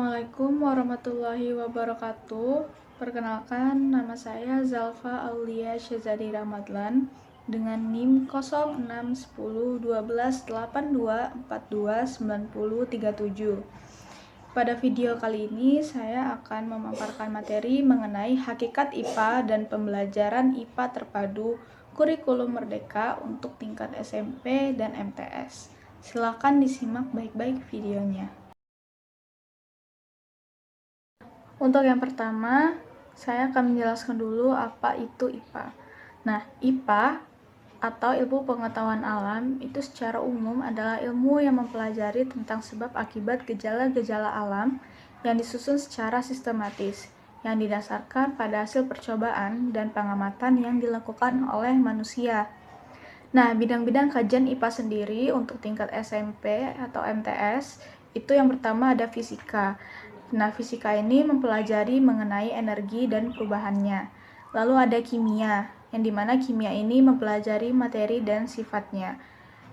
Assalamualaikum warahmatullahi wabarakatuh. Perkenalkan, nama saya Zalfa Aulia Syazadi Ramadlan dengan NIM 06101282429037. Pada video kali ini, saya akan memaparkan materi mengenai hakikat IPA dan pembelajaran IPA terpadu kurikulum merdeka untuk tingkat SMP dan MTS. Silakan disimak baik-baik videonya. Untuk yang pertama, saya akan menjelaskan dulu apa itu IPA. Nah, IPA atau ilmu pengetahuan alam itu secara umum adalah ilmu yang mempelajari tentang sebab akibat gejala-gejala alam yang disusun secara sistematis, yang didasarkan pada hasil percobaan dan pengamatan yang dilakukan oleh manusia. Nah, bidang-bidang kajian IPA sendiri untuk tingkat SMP atau MTS itu yang pertama ada fisika. Nah, fisika ini mempelajari mengenai energi dan perubahannya. Lalu ada kimia, yang dimana kimia ini mempelajari materi dan sifatnya.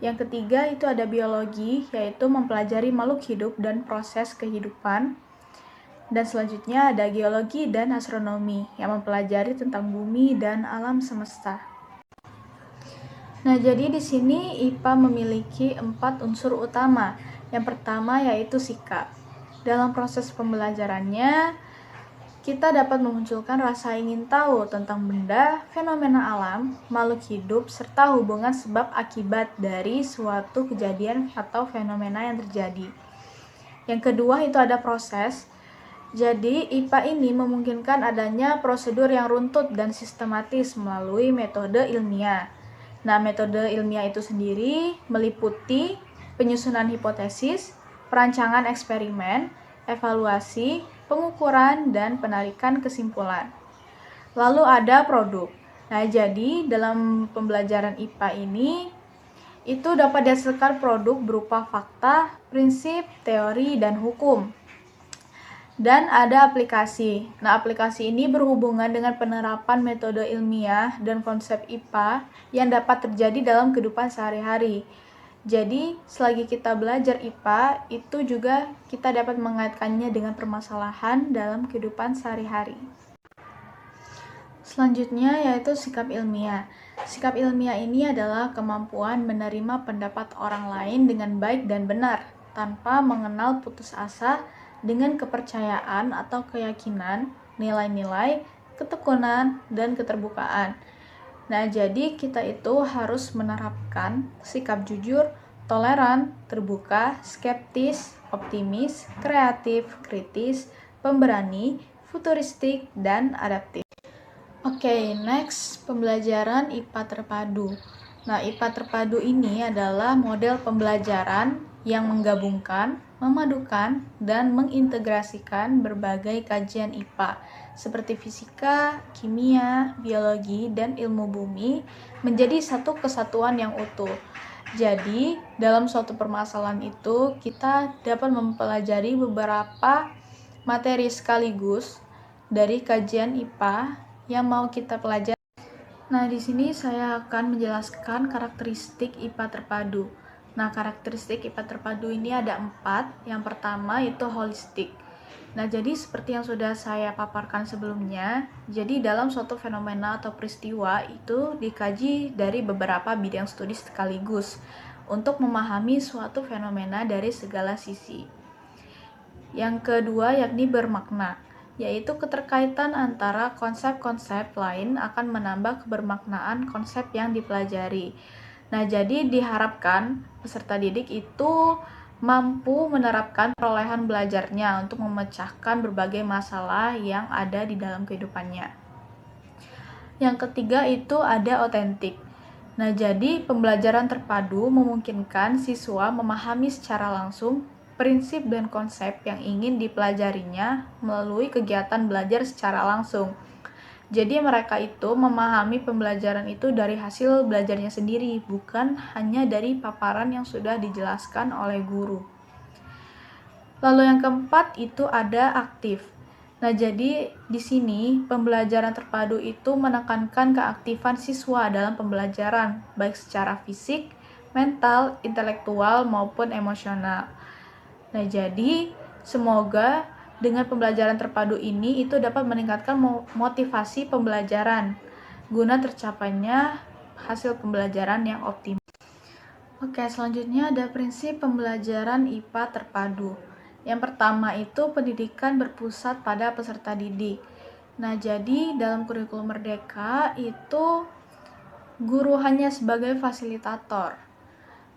Yang ketiga itu ada biologi, yaitu mempelajari makhluk hidup dan proses kehidupan. Dan selanjutnya ada geologi dan astronomi, yang mempelajari tentang bumi dan alam semesta. Nah, jadi di sini IPA memiliki 4 unsur utama. Yang pertama yaitu sikap. Dalam proses pembelajarannya, kita dapat memunculkan rasa ingin tahu tentang benda, fenomena alam, makhluk hidup, serta hubungan sebab akibat dari suatu kejadian atau fenomena yang terjadi. Yang kedua itu ada proses. Jadi, IPA ini memungkinkan adanya prosedur yang runtut dan sistematis melalui metode ilmiah. Nah, metode ilmiah itu sendiri meliputi penyusunan hipotesis, perancangan eksperimen, evaluasi, pengukuran, dan penarikan kesimpulan. Lalu ada produk. Nah, jadi dalam pembelajaran IPA ini, itu dapat dihasilkan produk berupa fakta, prinsip, teori, dan hukum. Dan ada aplikasi. Nah, aplikasi ini berhubungan dengan penerapan metode ilmiah dan konsep IPA yang dapat terjadi dalam kehidupan sehari-hari. Jadi, selagi kita belajar IPA, itu juga kita dapat mengaitkannya dengan permasalahan dalam kehidupan sehari-hari. Selanjutnya yaitu sikap ilmiah. Sikap ilmiah ini adalah kemampuan menerima pendapat orang lain dengan baik dan benar, tanpa mengenal putus asa, dengan kepercayaan atau keyakinan, nilai-nilai, ketekunan, dan keterbukaan. Nah, jadi kita itu harus menerapkan sikap jujur, toleran, terbuka, skeptis, optimis, kreatif, kritis, pemberani, futuristik, dan adaptif. Oke, next, pembelajaran IPA terpadu. Nah, IPA terpadu ini adalah model pembelajaran yang menggabungkan, memadukan, dan mengintegrasikan berbagai kajian IPA seperti fisika, kimia, biologi, dan ilmu bumi menjadi satu kesatuan yang utuh. Jadi, dalam suatu permasalahan itu, kita dapat mempelajari beberapa materi sekaligus dari kajian IPA yang mau kita pelajari. Nah, di sini saya akan menjelaskan karakteristik IPA terpadu. Nah, karakteristik IPA terpadu ini ada 4. Yang pertama itu holistik. Nah, jadi seperti yang sudah saya paparkan sebelumnya, jadi dalam suatu fenomena atau peristiwa itu dikaji dari beberapa bidang studi sekaligus untuk memahami suatu fenomena dari segala sisi. Yang kedua yakni bermakna, yaitu keterkaitan antara konsep-konsep lain akan menambah kebermaknaan konsep yang dipelajari. Nah, jadi diharapkan peserta didik itu mampu menerapkan perolehan belajarnya untuk memecahkan berbagai masalah yang ada di dalam kehidupannya. Yang ketiga itu ada otentik. Nah, jadi pembelajaran terpadu memungkinkan siswa memahami secara langsung prinsip dan konsep yang ingin dipelajarinya melalui kegiatan belajar secara langsung. Jadi mereka itu memahami pembelajaran itu dari hasil belajarnya sendiri, bukan hanya dari paparan yang sudah dijelaskan oleh guru. Lalu yang keempat itu ada aktif. Nah, jadi di sini pembelajaran terpadu itu menekankan keaktifan siswa dalam pembelajaran, baik secara fisik, mental, intelektual, maupun emosional. Nah, jadi semoga Dengan pembelajaran terpadu ini itu dapat meningkatkan motivasi pembelajaran guna tercapainya hasil pembelajaran yang optimal. Oke, selanjutnya ada prinsip pembelajaran IPA terpadu. Yang pertama itu pendidikan berpusat pada peserta didik. Nah, jadi dalam kurikulum Merdeka itu guru hanya sebagai fasilitator.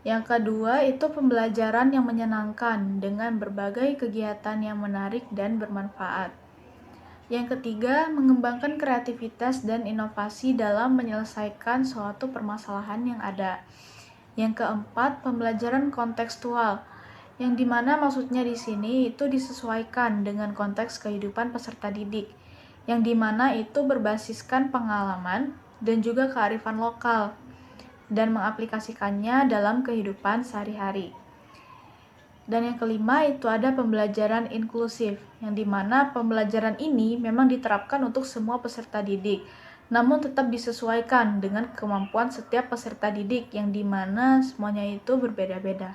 Yang kedua itu pembelajaran yang menyenangkan dengan berbagai kegiatan yang menarik dan bermanfaat. Yang ketiga, mengembangkan kreativitas dan inovasi dalam menyelesaikan suatu permasalahan yang ada. Yang keempat, pembelajaran kontekstual, yang dimana maksudnya di sini itu disesuaikan dengan konteks kehidupan peserta didik, yang dimana itu berbasiskan pengalaman dan juga kearifan lokal, dan mengaplikasikannya dalam kehidupan sehari-hari. Dan yang kelima itu ada pembelajaran inklusif, yang dimana pembelajaran ini memang diterapkan untuk semua peserta didik, namun tetap disesuaikan dengan kemampuan setiap peserta didik, yang dimana semuanya itu berbeda-beda.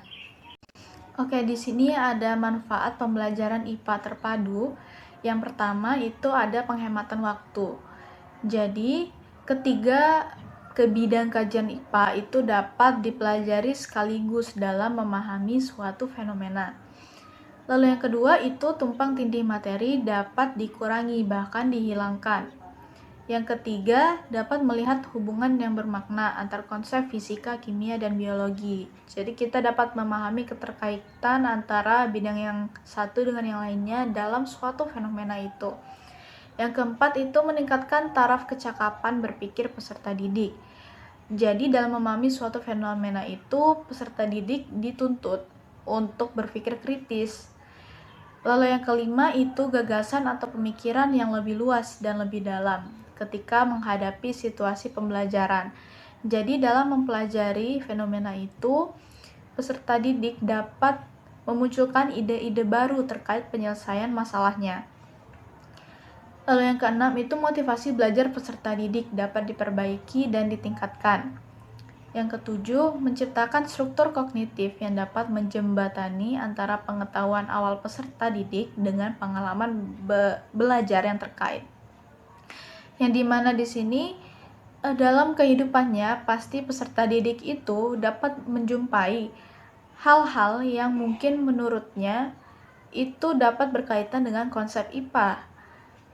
Oke, di sini ada manfaat pembelajaran IPA terpadu. Yang pertama itu ada penghematan waktu. Jadi, ketiga ke bidang kajian IPA itu dapat dipelajari sekaligus dalam memahami suatu fenomena. Lalu yang kedua itu tumpang tindih materi dapat dikurangi bahkan dihilangkan. Yang ketiga dapat melihat hubungan yang bermakna antar konsep fisika, kimia, dan biologi. Jadi kita dapat memahami keterkaitan antara bidang yang satu dengan yang lainnya dalam suatu fenomena itu. Yang keempat itu meningkatkan taraf kecakapan berpikir peserta didik. Jadi dalam memahami suatu fenomena itu, peserta didik dituntut untuk berpikir kritis. Lalu yang kelima itu gagasan atau pemikiran yang lebih luas dan lebih dalam ketika menghadapi situasi pembelajaran. Jadi dalam mempelajari fenomena itu, peserta didik dapat memunculkan ide-ide baru terkait penyelesaian masalahnya. Lalu yang keenam itu motivasi belajar peserta didik dapat diperbaiki dan ditingkatkan. Yang ketujuh, menciptakan struktur kognitif yang dapat menjembatani antara pengetahuan awal peserta didik dengan pengalaman belajar yang terkait. Yang dimana di sini dalam kehidupannya pasti peserta didik itu dapat menjumpai hal-hal yang mungkin menurutnya itu dapat berkaitan dengan konsep IPA,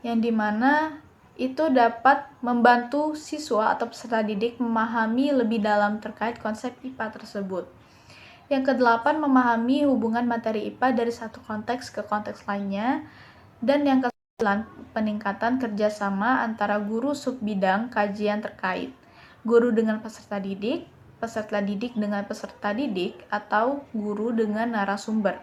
yang dimana itu dapat membantu siswa atau peserta didik memahami lebih dalam terkait konsep IPA tersebut. Yang kedelapan, memahami hubungan materi IPA dari satu konteks ke konteks lainnya. Dan yang kesembilan, peningkatan kerjasama antara guru subbidang kajian terkait, guru dengan peserta didik dengan peserta didik, atau guru dengan narasumber.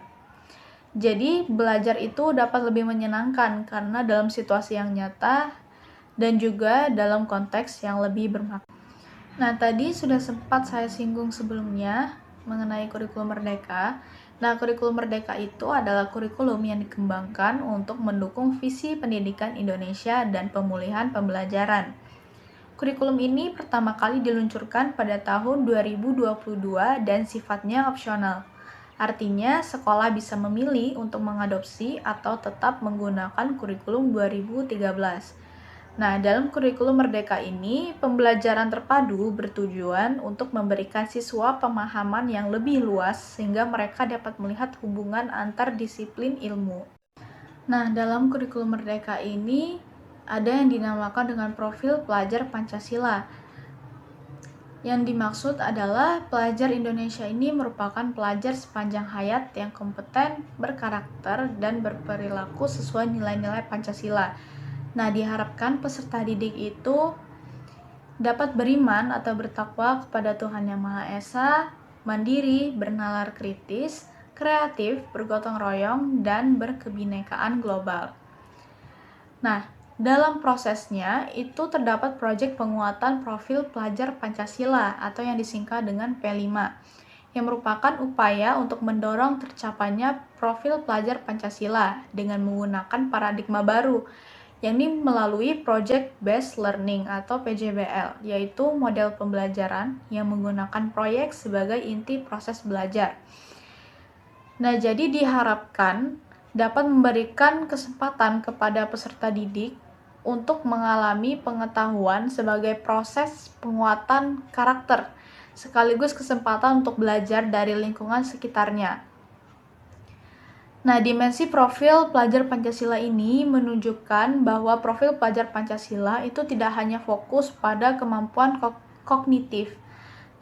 Jadi belajar itu dapat lebih menyenangkan karena dalam situasi yang nyata dan juga dalam konteks yang lebih bermakna. Nah, tadi sudah sempat saya singgung sebelumnya mengenai kurikulum Merdeka. Nah, kurikulum Merdeka itu adalah kurikulum yang dikembangkan untuk mendukung visi pendidikan Indonesia dan pemulihan pembelajaran. Kurikulum ini pertama kali diluncurkan pada tahun 2022 dan sifatnya opsional. Artinya, sekolah bisa memilih untuk mengadopsi atau tetap menggunakan kurikulum 2013. Nah, dalam kurikulum Merdeka ini, pembelajaran terpadu bertujuan untuk memberikan siswa pemahaman yang lebih luas sehingga mereka dapat melihat hubungan antar disiplin ilmu. Nah, dalam kurikulum Merdeka ini ada yang dinamakan dengan profil pelajar Pancasila. Yang dimaksud adalah pelajar Indonesia ini merupakan pelajar sepanjang hayat yang kompeten, berkarakter, dan berperilaku sesuai nilai-nilai Pancasila. Nah, diharapkan peserta didik itu dapat beriman atau bertakwa kepada Tuhan Yang Maha Esa, mandiri, bernalar kritis, kreatif, bergotong royong, dan berkebinekaan global. Nah, dalam prosesnya itu terdapat proyek penguatan profil pelajar Pancasila atau yang disingkat dengan P5, yang merupakan upaya untuk mendorong tercapainya profil pelajar Pancasila dengan menggunakan paradigma baru, yakni melalui Project Based Learning atau PJBL, yaitu model pembelajaran yang menggunakan proyek sebagai inti proses belajar. Nah, jadi diharapkan dapat memberikan kesempatan kepada peserta didik untuk mengalami pengetahuan sebagai proses penguatan karakter, sekaligus kesempatan untuk belajar dari lingkungan sekitarnya. Nah, dimensi profil pelajar Pancasila ini menunjukkan bahwa profil pelajar Pancasila itu tidak hanya fokus pada kemampuan kognitif,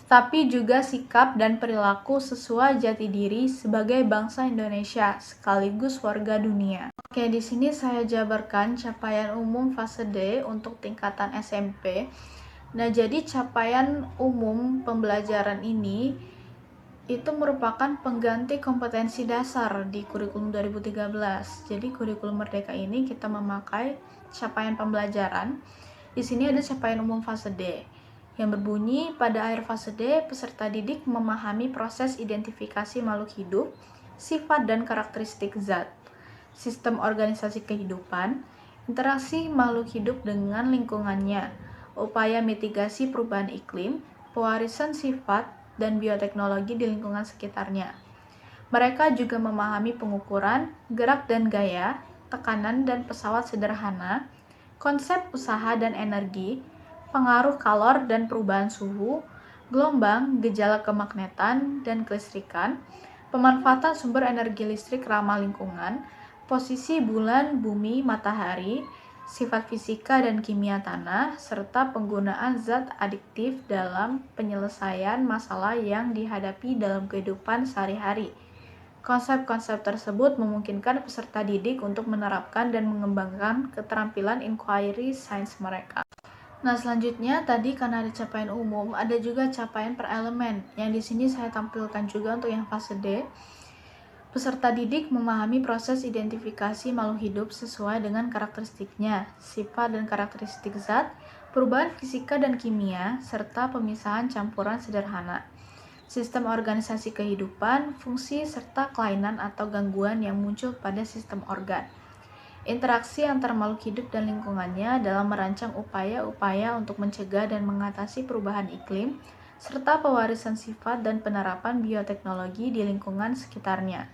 tetapi juga sikap dan perilaku sesuai jati diri sebagai bangsa Indonesia sekaligus warga dunia. Oke, di sini saya jabarkan capaian umum fase D untuk tingkatan SMP. Nah, jadi capaian umum pembelajaran ini itu merupakan pengganti kompetensi dasar di kurikulum 2013. Jadi kurikulum Merdeka ini kita memakai capaian pembelajaran. Di sini ada capaian umum fase D yang berbunyi pada akhir fase D peserta didik memahami proses identifikasi makhluk hidup, sifat dan karakteristik zat, sistem organisasi kehidupan, interaksi makhluk hidup dengan lingkungannya, upaya mitigasi perubahan iklim, pewarisan sifat dan bioteknologi di lingkungan sekitarnya. Mereka juga memahami pengukuran, gerak dan gaya, tekanan dan pesawat sederhana, konsep usaha dan energi, pengaruh kalor dan perubahan suhu, gelombang, gejala kemagnetan dan kelistrikan, pemanfaatan sumber energi listrik ramah lingkungan, posisi bulan, bumi, matahari, sifat fisika dan kimia tanah, serta penggunaan zat adiktif dalam penyelesaian masalah yang dihadapi dalam kehidupan sehari-hari. Konsep-konsep tersebut memungkinkan peserta didik untuk menerapkan dan mengembangkan keterampilan inquiry science mereka. Nah, selanjutnya tadi karena ada capaian umum, ada juga capaian per elemen yang di sini saya tampilkan juga untuk yang fase D. Peserta didik memahami proses identifikasi makhluk hidup sesuai dengan karakteristiknya, sifat dan karakteristik zat, perubahan fisika dan kimia, serta pemisahan campuran sederhana, sistem organisasi kehidupan, fungsi serta kelainan atau gangguan yang muncul pada sistem organ, interaksi antar makhluk hidup dan lingkungannya dalam merancang upaya-upaya untuk mencegah dan mengatasi perubahan iklim, serta pewarisan sifat dan penerapan bioteknologi di lingkungan sekitarnya.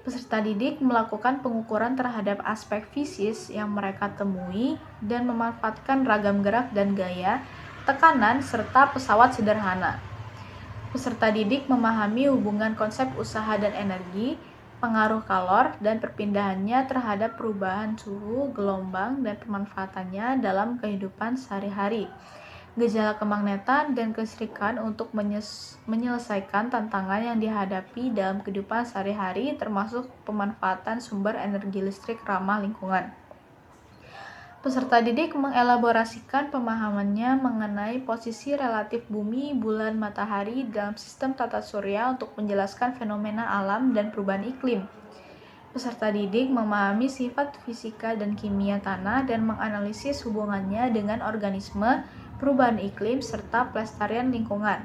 Peserta didik melakukan pengukuran terhadap aspek fisis yang mereka temui dan memanfaatkan ragam gerak dan gaya, tekanan, serta pesawat sederhana. Peserta didik memahami hubungan konsep usaha dan energi, pengaruh kalor, dan perpindahannya terhadap perubahan suhu, gelombang, dan pemanfaatannya dalam kehidupan sehari-hari. Gejala kemagnetan dan kelistrikan untuk menyelesaikan tantangan yang dihadapi dalam kehidupan sehari-hari termasuk pemanfaatan sumber energi listrik ramah lingkungan. Peserta didik mengelaborasikan pemahamannya mengenai posisi relatif bumi, bulan, matahari dalam sistem tata surya untuk menjelaskan fenomena alam dan perubahan iklim. Peserta didik memahami sifat fisika dan kimia tanah dan menganalisis hubungannya dengan organisme, perubahan iklim, serta pelestarian lingkungan.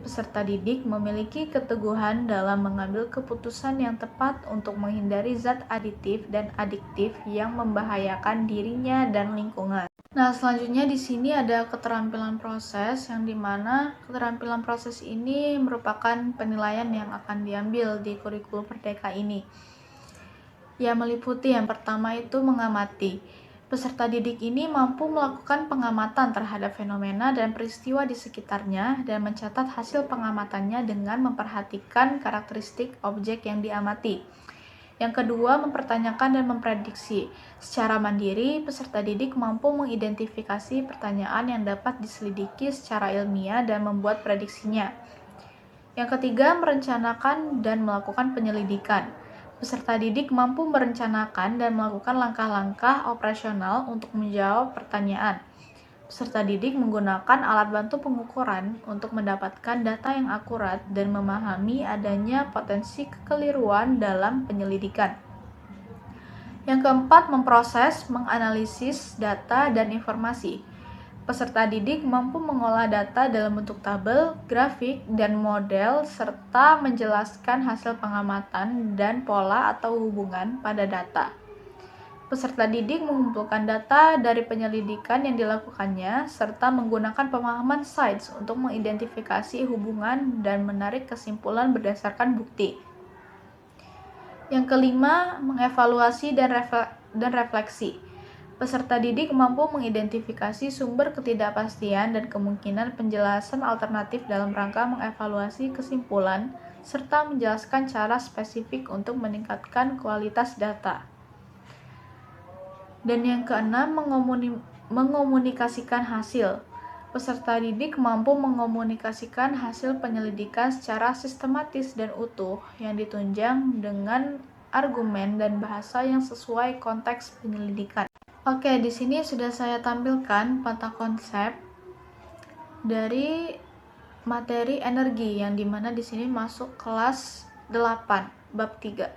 Peserta didik memiliki keteguhan dalam mengambil keputusan yang tepat untuk menghindari zat aditif dan adiktif yang membahayakan dirinya dan lingkungan. Nah, selanjutnya di sini ada keterampilan proses yang dimana keterampilan proses ini merupakan penilaian yang akan diambil di kurikulum Merdeka ini. Yang meliputi yang pertama itu mengamati. Peserta didik ini mampu melakukan pengamatan terhadap fenomena dan peristiwa di sekitarnya dan mencatat hasil pengamatannya dengan memperhatikan karakteristik objek yang diamati. Yang kedua, mempertanyakan dan memprediksi. Secara mandiri, peserta didik mampu mengidentifikasi pertanyaan yang dapat diselidiki secara ilmiah dan membuat prediksinya. Yang ketiga, merencanakan dan melakukan penyelidikan. Peserta didik mampu merencanakan dan melakukan langkah-langkah operasional untuk menjawab pertanyaan. Peserta didik menggunakan alat bantu pengukuran untuk mendapatkan data yang akurat dan memahami adanya potensi kekeliruan dalam penyelidikan. Yang keempat, memproses, menganalisis data dan informasi. Peserta didik mampu mengolah data dalam bentuk tabel, grafik, dan model, serta menjelaskan hasil pengamatan dan pola atau hubungan pada data. Peserta didik mengumpulkan data dari penyelidikan yang dilakukannya, serta menggunakan pemahaman sains untuk mengidentifikasi hubungan dan menarik kesimpulan berdasarkan bukti. Yang kelima, mengevaluasi dan refleksi. Peserta didik mampu mengidentifikasi sumber ketidakpastian dan kemungkinan penjelasan alternatif dalam rangka mengevaluasi kesimpulan, serta menjelaskan cara spesifik untuk meningkatkan kualitas data. Dan yang keenam, mengomunikasikan hasil. Peserta didik mampu mengomunikasikan hasil penyelidikan secara sistematis dan utuh yang ditunjang dengan argumen dan bahasa yang sesuai konteks penyelidikan. Oke, di sini sudah saya tampilkan peta konsep dari materi energi yang dimana di sini masuk kelas 8 bab 3.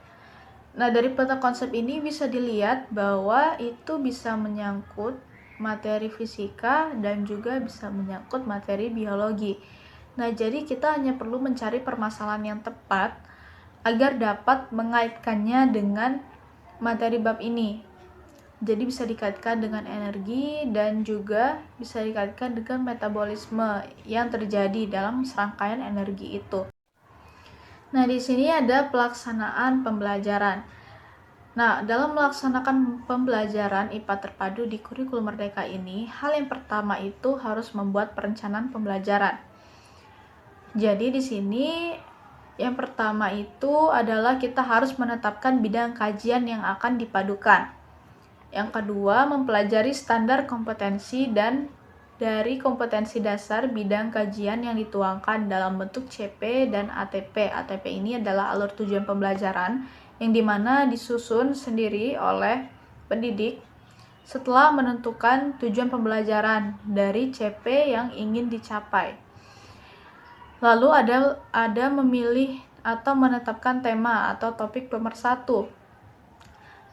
Nah, dari peta konsep ini bisa dilihat bahwa itu bisa menyangkut materi fisika dan juga bisa menyangkut materi biologi. Nah, jadi kita hanya perlu mencari permasalahan yang tepat agar dapat mengaitkannya dengan materi bab ini. Jadi bisa dikaitkan dengan energi dan juga bisa dikaitkan dengan metabolisme yang terjadi dalam serangkaian energi itu. Nah, di sini ada pelaksanaan pembelajaran. Nah, dalam melaksanakan pembelajaran IPA terpadu di kurikulum Merdeka ini, hal yang pertama itu harus membuat perencanaan pembelajaran. Jadi di sini yang pertama itu adalah kita harus menetapkan bidang kajian yang akan dipadukan. Yang kedua, mempelajari standar kompetensi dan dari kompetensi dasar bidang kajian yang dituangkan dalam bentuk CP dan ATP. ATP ini adalah alur tujuan pembelajaran yang dimana disusun sendiri oleh pendidik setelah menentukan tujuan pembelajaran dari CP yang ingin dicapai. Lalu ada memilih atau menetapkan tema atau topik pemersatu.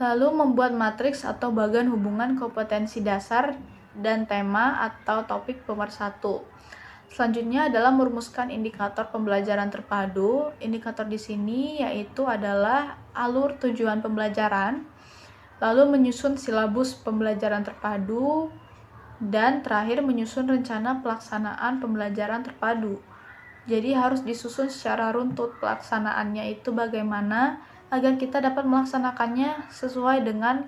Lalu membuat matriks atau bagan hubungan kompetensi dasar dan tema atau topik pemersatu. Selanjutnya adalah merumuskan indikator pembelajaran terpadu. Indikator di sini yaitu adalah alur tujuan pembelajaran, lalu menyusun silabus pembelajaran terpadu, dan terakhir menyusun rencana pelaksanaan pembelajaran terpadu. Jadi harus disusun secara runtut pelaksanaannya itu bagaimana agar kita dapat melaksanakannya sesuai dengan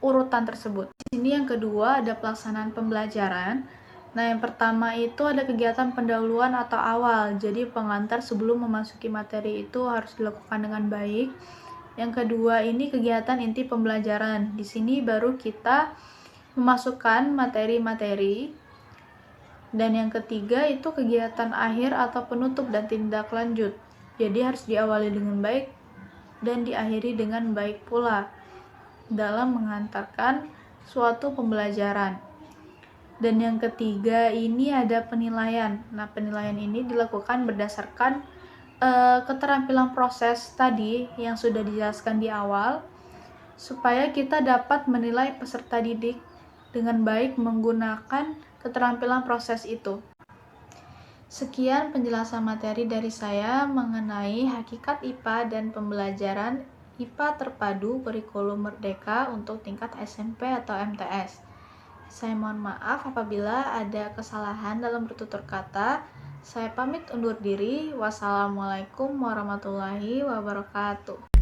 urutan tersebut. Di sini yang kedua ada pelaksanaan pembelajaran. Nah, yang pertama itu ada kegiatan pendahuluan atau awal. Jadi pengantar sebelum memasuki materi itu harus dilakukan dengan baik. Yang kedua ini kegiatan inti pembelajaran. Di sini baru kita memasukkan materi-materi. Dan yang ketiga itu kegiatan akhir atau penutup dan tindak lanjut. Jadi harus diawali dengan baik dan diakhiri dengan baik pula dalam mengantarkan suatu pembelajaran. Dan yang ketiga ini ada penilaian. Nah, penilaian ini dilakukan berdasarkan keterampilan proses tadi yang sudah dijelaskan di awal, supaya kita dapat menilai peserta didik dengan baik menggunakan keterampilan proses itu. Sekian penjelasan materi dari saya mengenai hakikat IPA dan pembelajaran IPA terpadu kurikulum Merdeka untuk tingkat SMP atau MTS. Saya mohon maaf apabila ada kesalahan dalam bertutur kata. Saya pamit undur diri. Wassalamualaikum warahmatullahi wabarakatuh.